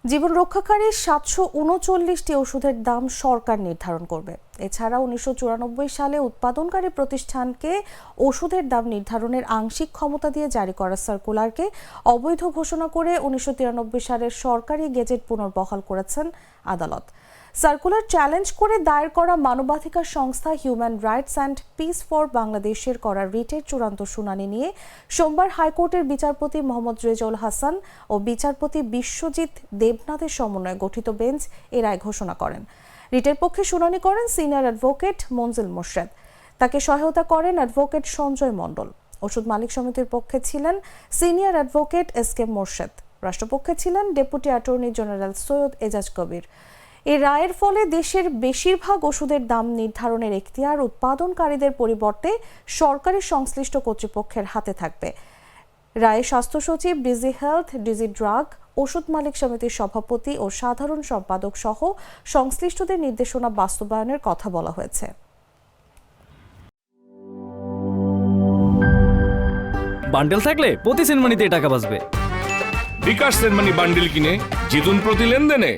জীবন রক্ষাকারী ৭৩৯টি ওষুধের দাম সরকার নির্ধারণ করবে। এছাড়া ১৯৯৪ সালে উৎপাদনকারী প্রতিষ্ঠানকে ওষুধের দাম নির্ধারণের আংশিক ক্ষমতা দিয়ে জারি করা সার্কুলারকে অবৈধ ঘোষণা করে ১৯৯৩ সালের সরকারি গেজেট পুনর্বহাল করেছেন আদালত। সার্কুলার চ্যালেঞ্জ করে দায়ের করা মানবাধিকার সংস্থা human rights and piece for বাংলাদেশের করা রিটের চূড়ান্ত শুনানি নিয়ে সোমবার হাইকোর্টের বিচারপতি মোহাম্মদ রেজাউল হাসান ও বিচারপতি বিশ্বজিৎ দেবনাথের সমন্বয়ে গঠিত বেঞ্চ এ রায় ঘোষণা করেন। রিটের পক্ষে শুনানি করেন সিনিয়র অ্যাডভোকেট মনজিল মোর্শেদ। তাকে সহায়তা করেন অ্যাডভোকেট সঞ্জয় মণ্ডল। ওষুধ মালিক সমিতির পক্ষে ছিলেন senior advocate S K Morshed. রাষ্ট্রপক্ষে ছিলেন deputy attorney general Syed Ejaz Kabir. এই রায়ের ফলে দেশের বেশিরভাগ ওষুধের দাম নির্ধারণের এখতিয়ার উৎপাদনকারীদের পরিবর্তে সরকারি সংশ্লিষ্ট কর্তৃপক্ষের হাতে থাকবে। রায়ে স্বাস্থ্য সচিব, ডিজি হেলথ, ডিজি ড্রাগ, ওষুধ মালিক সমিতির সভাপতি ও সাধারণ সম্পাদক সহ সংশ্লিষ্টদের নির্দেশনা বাস্তবায়নের কথা বলা হয়েছে। বান্ডেল থাকলে প্রতি সেনমানিতে টাকা বাঁচবে। বিকাশ সেনমানি বান্ডেল কিনে জিতুন প্রতি লেনদেনে।